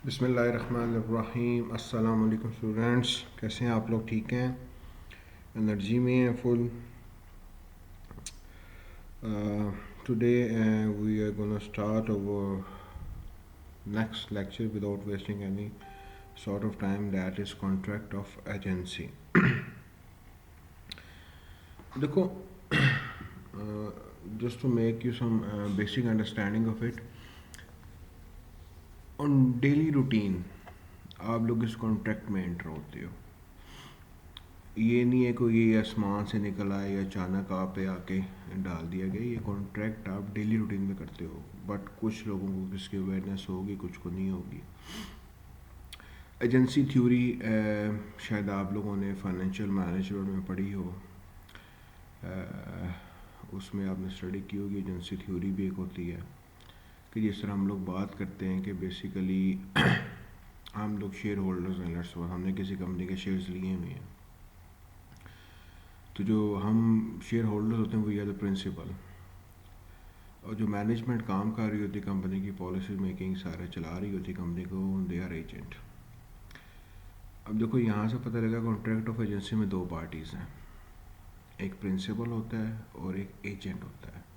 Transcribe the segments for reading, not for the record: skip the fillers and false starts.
बिस्मिल्लाहिर्रहमानिर्रहीम। अस्सलाम वालेकुम स्टूडेंट्स, कैसे हैं आप लोग? ठीक हैं, एनर्जी में हैं full. Today we are gonna start our next lecture without wasting any sort of time, that is contract of agency. देखो, just to make you some basic understanding of it, on daily routine आप लोग इस contract में enter होते हो। ये नहीं है कोई ये आसमान से निकल आए या अचानक आप पे आके डाल दिया गया। ये कॉन्ट्रैक्ट आप डेली रूटीन में करते हो, बट कुछ लोगों को इसकी अवेयरनेस होगी, कुछ को नहीं होगी। एजेंसी थ्योरी शायद आप लोगों ने फाइनेंशियल मैनेजमेंट में पढ़ी हो, उसमें आपने स्टडी की होगी। एजेंसी थ्योरी भी एक होती है कि जिस तरह हम लोग बात करते हैं कि बेसिकली हम लोग शेयर होल्डर्स हैं, लेट्स सपोज हमने किसी कंपनी के शेयर्स लिए हुए हैं, तो जो हम शेयर होल्डर्स होते हैं वो या द प्रिंसिपल, और जो मैनेजमेंट काम कर रही होती है कंपनी की पॉलिसी मेकिंग सारे चला रही होती है कंपनी को, दे आर एजेंट। अब देखो यहाँ से पता लगा कॉन्ट्रैक्ट ऑफ एजेंसी में दो पार्टीज़ हैं, एक प्रिंसिपल होता है और एक एजेंट होता है।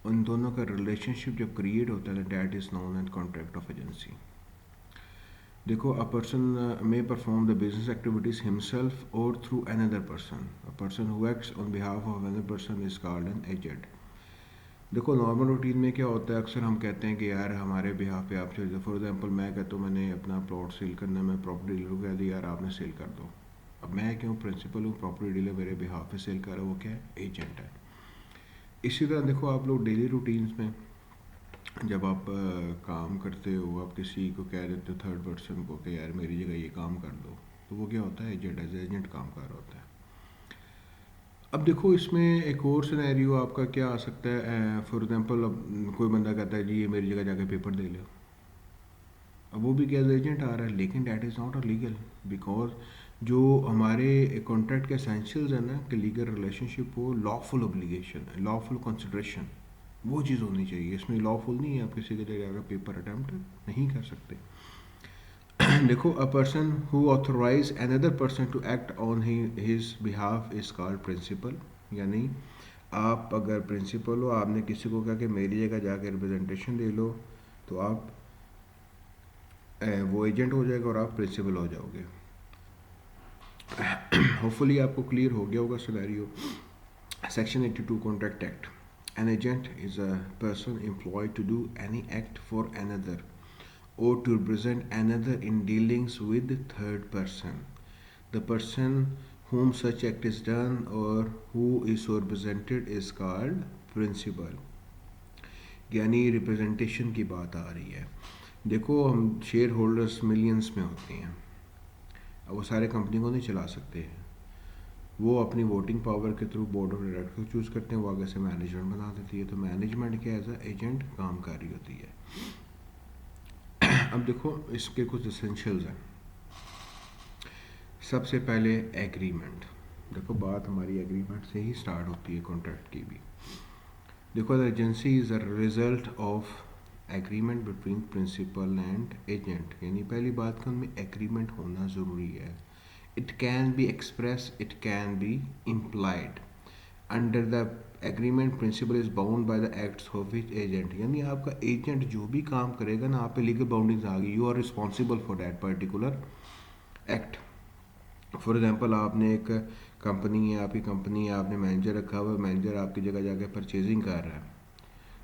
उन दोनों का रिलेशनशिप जब क्रिएट होता है that is known as contract of agency. देखो, a person may perform the business activities himself or through another person. A person who acts on behalf of another person is called an agent. देखो, normal routine में क्या होता है, अक्सर हम कहते हैं कि यार हमारे बिहाफ पे आप चल, फॉर एग्जांपल मैं कहता हूँ मैंने अपना प्लॉट सेल करना है, मैं प्रॉपर्टी डीलर को कह दिया यार आपने सेल कर दो। अब मैं क्यों प्रिंसिपल हूँ, प्रॉपर्टी डीलर मेरे बिहाफ पे सेल कर रहा है, वो क्या है, एजेंट है। इसी तरह देखो आप लोग डेली रूटीन्स में जब आप काम करते हो, आप किसी को कह देते हो थर्ड पर्सन को कि यार मेरी जगह ये काम कर दो, तो वो क्या होता है, एजेंट। एज एजेंट काम कर रहा होता है। अब देखो इसमें एक और सिनेरियो आपका क्या आ सकता है, फॉर एग्जांपल अब कोई बंदा कहता है जी ये मेरी जगह जाके पेपर दे लो। अब वो भी क्या एजेंट आ रहा है, लेकिन that is not a legal, because जो हमारे कॉन्ट्रैक्ट के एसेंशियल्स है ना कि लीगल रिलेशनशिप हो, लॉफुल ऑब्लिगेशन है, लॉफुल कंसिडरेशन, वो चीज़ होनी चाहिए। इसमें लॉफुल नहीं है, आप किसी की जगह पेपर अटैम्प्ट नहीं कर सकते। देखो, a person who authorise another person to act on his behalf is called principal. यानी आप अगर प्रिंसिपल हो, आपने किसी को कहा कि मेरी जगह जाकर रिप्रेजेंटेशन दे लो, तो आप वो एजेंट हो जाएगा और आप प्रिंसिपल हो जाओगे। होपफुली आपको क्लियर हो गया होगा scenario. Section 82 contract act. An agent is a person employed to do any act for another or to represent another in dealings with the third person. The person whom such act is done or who is so represented is called principal. यानी representation की बात आ रही है। देखो, हम share holders millions में होते हैं, अब वो सारे कंपनी को नहीं चला सकते हैं, वो अपनी वोटिंग पावर के थ्रू बोर्ड ऑफ डायरेक्टर को चूज़ करते हैं, वो आगे से मैनेजमेंट बना देती है। तो मैनेजमेंट क्या एज एजेंट काम कर रही होती है। अब देखो इसके कुछ एसेंशियल्स हैं। सबसे पहले एग्रीमेंट। देखो बात हमारी एग्रीमेंट से ही स्टार्ट होती है, कॉन्ट्रैक्ट की भी। देखो, the agency is a result of agreement between principal and agent. यानी पहली बात कि उनमें एग्रीमेंट होना ज़रूरी है। It can be expressed, it can be implied. Under the agreement, principal is bound by the acts of his agent. यानी आपका एजेंट जो भी काम करेगा ना, आप पे लीगल बाउंडिंग्स आ गई, you are responsible for that particular act. For example आपने एक कंपनी है, आपकी कंपनी है, आपने मैनेजर रखा हुआ है, मैनेजर आपकी जगह जाके परचेजिंग कर रहा है,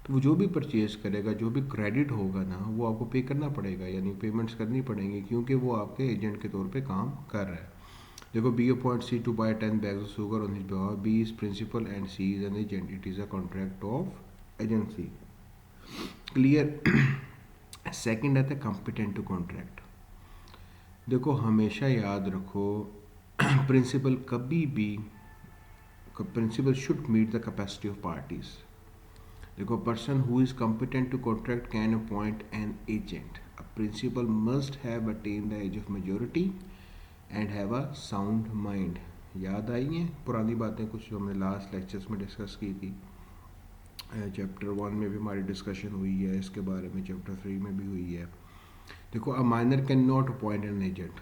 तो वो जो भी परचेज करेगा, जो भी क्रेडिट होगा ना, वो आपको पे करना पड़ेगा, यानी पेमेंट्स करनी पड़ेंगी, क्योंकि वो आपके एजेंट के तौर पे काम कर रहा है। देखो, B appoints C to buy 10 bags of sugar on his behalf. B is principal and C is an agent. It is a contract of agency. Clear? Second आता है competent to contract. देखो हमेशा याद रखो, प्रिंसिपल कभी भी, principal should meet the capacity of parties. देखो, person who is competent to contract can appoint an agent. A principal must have attained the age of majority and have a sound mind. याद आई हैं पुरानी बातें कुछ जो हमने last lectures में discuss की थी। चैप्टर 1 में भी हमारी डिस्कशन हुई है इसके बारे में, चैप्टर 3 में भी हुई है देखो, a minor cannot appoint an agent.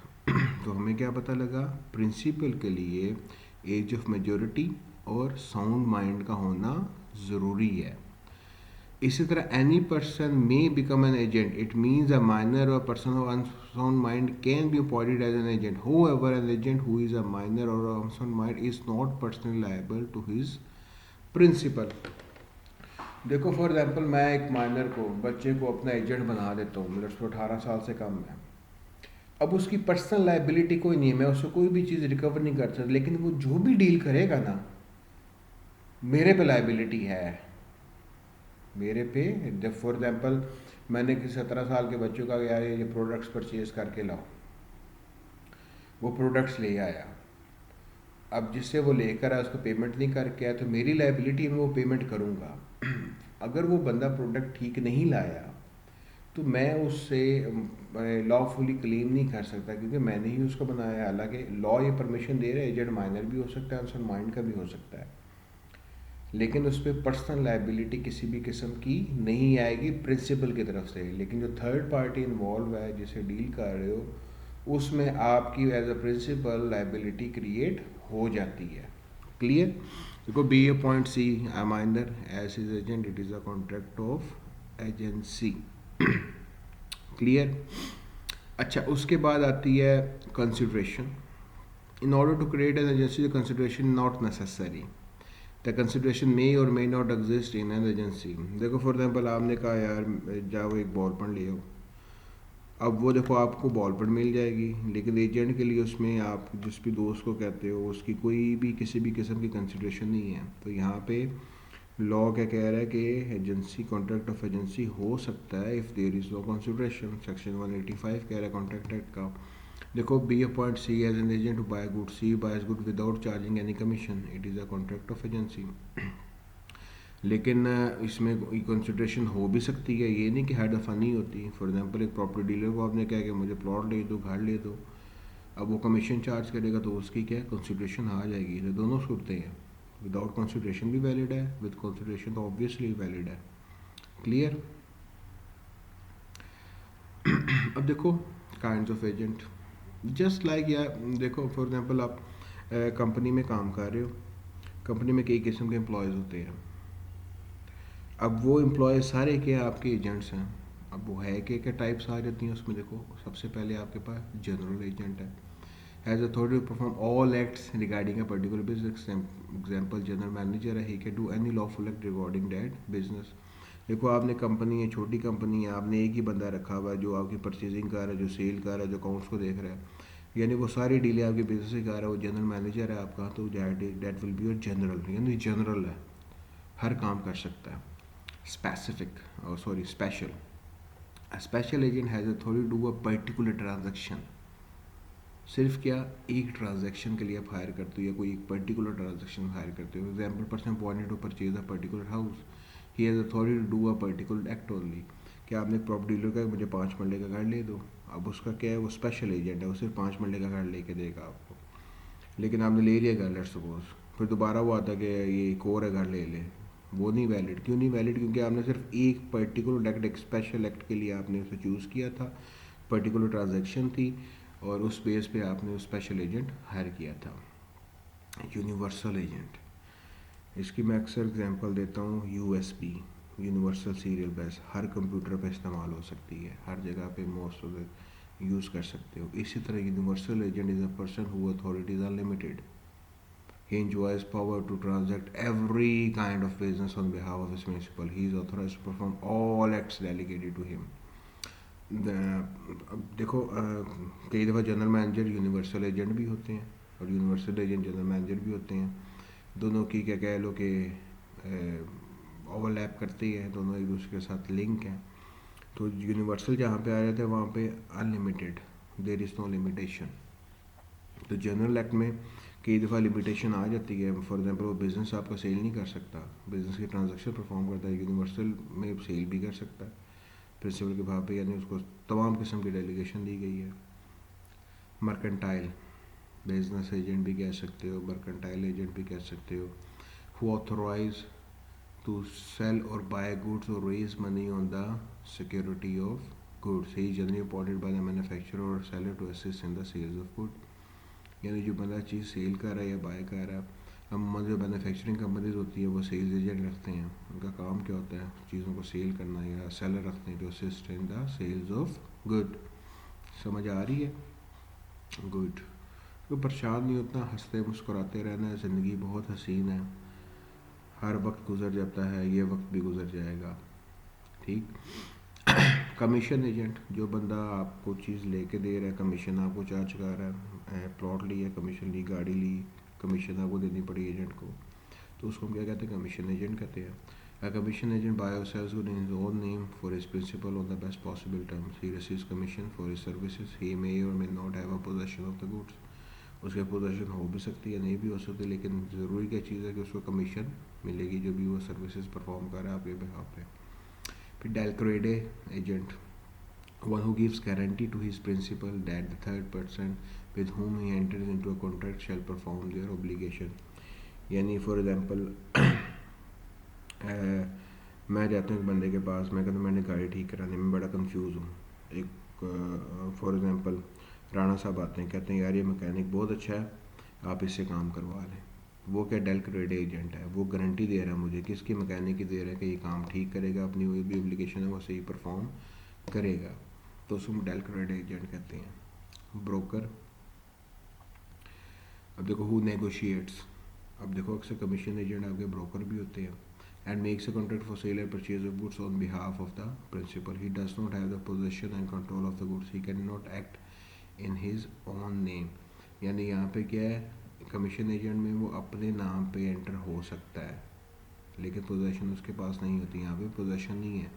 तो हमें क्या पता लगा, प्रिंसिपल के लिए एज ऑफ मेजोरिटी और साउंड माइंड का होना ज़रूरी है। इसी तरह any person may become an agent, it means a minor or person of unsound mind can be appointed as an agent. However an agent who is a minor or unsound mind is not personally liable to his principal. देखो for example, मैं एक minor को, बच्चे को अपना agent बना देता हूँ, मेरे उसको 18 साल से कम है। अब उसकी पर्सनल लाइबिलिटी कोई नहीं है, मैं उससे कोई भी चीज़ रिकवर नहीं कर सकता, लेकिन वो जो भी डील करेगा ना, मेरे पे लाइबिलिटी है, मेरे पे। फॉर एग्जाम्पल, मैंने किसी 17 साल के बच्चों का यार ये प्रोडक्ट्स परचेज करके लाओ, वो प्रोडक्ट्स ले आया, अब जिससे वो लेकर आया उसको पेमेंट नहीं करके आया, तो मेरी लाइबिलिटी में वो पेमेंट करूँगा। अगर वो बंदा प्रोडक्ट ठीक नहीं लाया तो मैं उससे लॉफुली क्लेम नहीं कर सकता, क्योंकि मैंने ही उसको बनाया है। हालांकि लॉ ये परमिशन दे रहा है, एजेंट माइनर भी हो सकता है, अनसन माइंड का भी हो सकता है, लेकिन उस पर पर्सनल लाइबिलिटी किसी भी किस्म की नहीं आएगी प्रिंसिपल की तरफ से। लेकिन जो थर्ड पार्टी इन्वॉल्व है, जिसे डील कर रहे हो, उसमें आपकी as a principal liability create हो जाती है। क्लियर? देखो, B A point C, I minor age is agent, it is a contract of agency. Clear? अच्छा, उसके बाद आती है consideration. In order to create an agency, the consideration not necessary, the consideration may or may not exist in an agency. देखो for example, आपने कहा यार जाओ एक बॉल पेन ले आओ, अब वो देखो आपको बॉल पेन मिल जाएगी, लेकिन एजेंट के लिए उसमें आप जिस भी दोस्त को कहते हो उसकी कोई भी किसी भी किस्म की कंसिडरेशन नहीं है। तो यहाँ पे लॉ क्या कह रहा है कि एजेंसी, कॉन्ट्रैक्ट ऑफ एजेंसी हो सकता है if there is no consideration. Section 185 कह रहा है कॉन्ट्रैक्ट एक्ट का। देखो, B appoint C as an agent to buy good, C buys good without charging any commission, it is a contract of agency. लेकिन इसमें कंसिडरेशन हो भी सकती है, ये नहीं कि हर दफ़ा नहीं होती। फॉर एग्जांपल, एक प्रॉपर्टी डीलर को आपने कहा कि मुझे प्लॉट ले दो, घर ले दो, अब वो कमीशन चार्ज करेगा तो उसकी क्या कंसिडरेशन आ जाएगी। तो दोनों सूरतें हैं, विदाउट कंसिडरेशन भी वैलिड है, विद कंसिडरेशन तो ऑब्वियसली वैलिड है। क्लियर? अब देखो kinds of agent, just like, या देखो फॉर एग्जांपल आप कंपनी में काम कर रहे हो, कंपनी में कई किस्म के एम्प्लॉयज़ होते हैं। अब वो एम्प्लॉय सारे के आपके एजेंट्स हैं। अब वो है क्या टाइप्स आ जाती हैं उसमें। देखो, सबसे पहले आपके पास जनरल एजेंट है, has authority to perform all acts regarding a particular business. Example, general manager है, he can do any lawful act regarding that business. देखो, आपने कंपनी है, छोटी कंपनी है, आपने एक ही बंदा रखा हुआ है जो आपकी परचेजिंग कर रहा है, जो सेल कर रहा है, जो अकाउंट्स को देख रहा है, यानी वो सारी डीलें आपके बिजनेस से कर रहा है, वो जनरल मैनेजर है आपका, तो that will be your general, यानी जनरल है, हर काम कर सकता है। Specific, sorry special, a special agent has authority to do a particular transaction। सिर्फ क्या, एक ट्रांजैक्शन के लिए आप हायर करते हो या कोई एक पर्टिकुलर ट्रांजैक्शन हायर करते हो। Example, person wanted to purchase a particular house, he has authority to do a particular act only. कि आपने प्रॉपर्टी डीलर का मुझे 5 मरले का घर ले दो, अब उसका क्या है, वो स्पेशल एजेंट है, वो सिर्फ 5 मरले का घर लेके देगा आपको। लेकिन आपने ले लिया घर, लेट्स सपोज, फिर दोबारा वो आता कि ये एक और है घर ले ले, वो नहीं वैलिड। क्यों नहीं वैलिड? क्योंकि आपने सिर्फ एक पर्टिकुलर एक्ट, एक स्पेशल एक्ट के लिए आपने उसे चूज़ किया था, पर्टिकुलर ट्रांजैक्शन थी, और उस बेस पे आपने उस स्पेशल एजेंट हायर किया था। यूनिवर्सल एजेंट, इसकी मैं अक्सर एग्जांपल देता हूँ, यूएसबी, यूनिवर्सल सीरियल बस, हर कंप्यूटर पे इस्तेमाल हो सकती है, हर जगह पे मोस्ट ऑफ द यूज़ कर सकते हो। इसी तरह universal agent is a person who authorities are limited, he enjoys power to transact every kind of business on behalf of his municipal, he is authorized to perform all acts delegated to him। अब देखो, कई दफ़ा general manager universal agent भी होते हैं और universal agent general manager भी होते हैं, दोनों की क्या कह लो कि ओवरलैप करते हैं, दोनों एक दूसरे के साथ लिंक हैं। तो यूनिवर्सल जहाँ पे आ जाता है वहाँ पे unlimited, there is no limitation. तो जनरल एक्ट में कई दफ़ा लिमिटेशन आ जाती है। फॉर एग्जांपल, वो बिज़नेस आपका सेल नहीं कर सकता, बिज़नेस के ट्रांजैक्शन परफॉर्म करता है, यूनिवर्सल में सेल भी कर सकता है प्रिंसिपल के भाव पे, यानी उसको तमाम किस्म की डेलीगेशन दी गई है। मर्केंटाइल, बिजनेस एजेंट भी कह सकते हो, मर्केंटाइल एजेंट भी कह सकते हो, हु ऑथोराइज टू सेल और बाय गुड्स और raise money on the security of goods. He is generally appointed by the manufacturer or seller to assist in the sales of good. यानी जो बंदा चीज़ cell कर रहा है या बाय कर रहा है, हम जो मैन्युफैक्चरिंग कंपनीज होती है वो सेल्स एजेंट रखते हैं. उनका काम क्या होता है, चीज़ों को सेल करना, या सेलर रखते हैं जो assist in the sales of good. समझ आ रही है? गुड. तो परेशान नहीं होता, हंसते मुस्कुराते रहना है. ज़िंदगी बहुत हसीन है, हर वक्त गुजर जाता है, ये वक्त भी गुजर जाएगा. ठीक. कमीशन एजेंट, जो बंदा आपको चीज़ लेके दे रहा है, कमीशन आपको चार्ज कर रहा है, प्लॉट लिया, कमीशन ली, गाड़ी ली, कमीशन आपको देनी पड़ी एजेंट को, तो उसको हम क्या कहते हैं, कमीशन एजेंट कहते हैं. A commission agent buys or sells goods in his own name for his principal on the best possible terms. He receives commission for his services. He may or may not have a possession of the goods. उसके possession हो भी सकती है, नहीं भी हो सकती, लेकिन ज़रूरी क्या चीज़ है कि उसको कमीशन मिलेगी जो भी वो सर्विसेज परफॉर्म कर रहा है आपके बिहाफ पे. फिर डेलक्रेडे agent, one who gives guarantee to his principal that the third person with whom he enters into a contract shall perform their obligation. यानी फॉर एग्जांपल मैं जाता हूँ एक बंदे के पास, मैं कहता हूँ मैंने गाड़ी ठीक करानी, मैं बड़ा कंफ्यूज हूँ. एक फॉर एग्जांपल राणा साहब आते हैं, कहते हैं यार ये मैकेनिक बहुत अच्छा है, आप इससे काम करवा लें. वो क्या डेलक्रेडे एजेंट है, वो गारंटी दे रहा है मुझे, किसकी मैकेनिक की दे रहा है कि ये काम ठीक करेगा, अपनी कोई भी एप्लीकेशन है वो सही परफॉर्म करेगा, तो उसको हम डेलक्रेडे एजेंट कहते हैं. ब्रोकर, अब देखो हु नेगोशिएट्स, अब देखो अक्सर कमीशन एजेंट आपके ब्रोकर भी होते हैं. And makes a contract for sale and purchase of goods on behalf of the principal. He does not have the possession and control of the goods. He can not act in his own name. यानी यहाँ पे क्या है, commission agent में वो अपने नाम पे एंटर हो सकता है, लेकिन पोजेशन उसके पास नहीं होती. यहाँ पे पोजेशन नहीं है,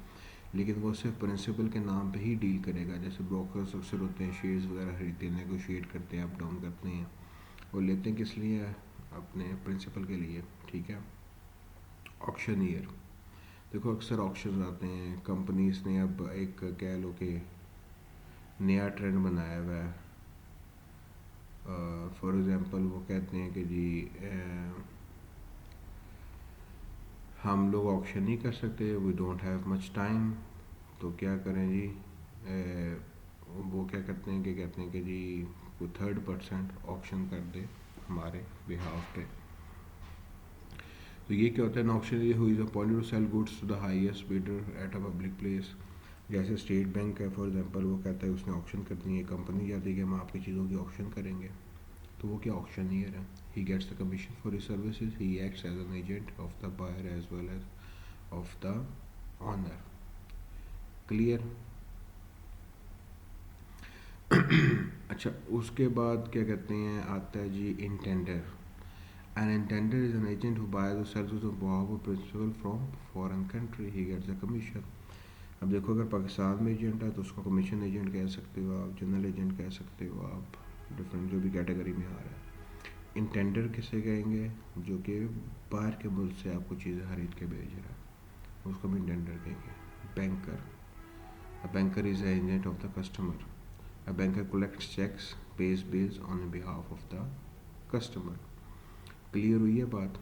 लेकिन वो सिर्फ प्रिंसिपल के नाम पे ही डील करेगा. जैसे ब्रोकर्स अक्सर होते हैं, शेयर्स वगैरह खरीदते हैं, नेगोशिएट करते हैं, अप डाउन करते हैं, वो लेते हैं किस लिए, अपने प्रिंसिपल के लिए. ठीक है. ऑक्शनियर, देखो अक्सर ऑक्शन आते हैं, कंपनीज ने अब एक कह लो कि नया ट्रेंड बनाया हुआ है. फॉर एग्ज़ाम्पल वो कहते हैं कि जी हम लोग ऑक्शन नहीं कर सकते, we don't have much time, तो क्या करें जी, वो क्या करते हैं कि कहते हैं कि जी कोई थर्ड पर्सन ऑक्शन कर दे हमारे बिहाफ पे. तो ये क्या होता है, auction who is appointed to sell goods to the highest bidder at a public place. जैसे स्टेट बैंक है फॉर एग्जांपल, वो कहता है उसने ऑक्शन करनी है, कंपनी जाती है कि हम आपकी चीज़ों की ऑक्शन करेंगे, तो वो क्या ऑक्शनियर है. He gets the commission for his services. He acts as an agent of the buyer as well as of the owner. Clear. अच्छा, उसके बाद क्या कहते हैं, आता है जी इंटेंडर. An intender is an agent who buys or sells goods on behalf of principal from foreign country. He gets a commission. अब देखो अगर पाकिस्तान में एजेंट है तो उसको कमीशन एजेंट कह सकते हो आप, जनरल एजेंट कह सकते हो आप, डिफरेंट जो भी कैटेगरी में आ रहा है. इंटेंडर किसे कहेंगे, जो कि बाहर के मुल्क से आपको चीज़ें खरीद के भेज रहा है, उसको भी इंटेंडर कहेंगे. Banker, a banker is a agent of the customer. A banker collects cheques, pays bills on behalf of the customer. Clear हुई है बात.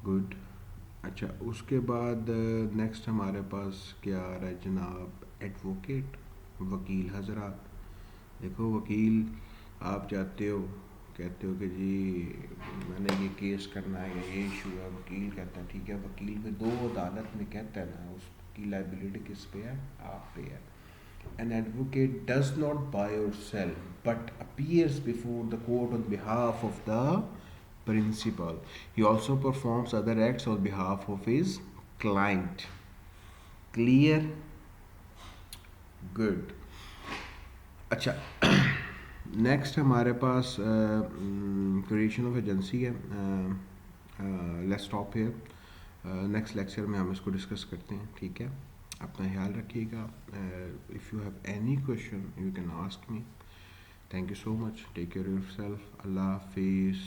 गुड. अच्छा, उसके बाद नेक्स्ट हमारे पास क्या आ रहा है जनाब, एडवोकेट, वकील हजरात. देखो वकील, आप जाते हो, कहते हो कि जी मैंने ये केस करना है या ये इशू है, वकील कहता है ठीक है. वकील के दो अदालत में कहता है ना, उसकी लाइबिलिटी किस पे है, आप पे है. An advocate does not buy or sell but appears before the court on behalf of the principal. He also performs other acts on behalf of his client. Clear? Good. अच्छा, नेक्स्ट हमारे पास creation of agency है. Let's stop here. Next lecture में हम इसको discuss करते हैं. ठीक है, अपना ख्याल रखिएगा. If you have any question you can ask me. Thank you so much. Take care of yourself. अल्लाह हाफिज़.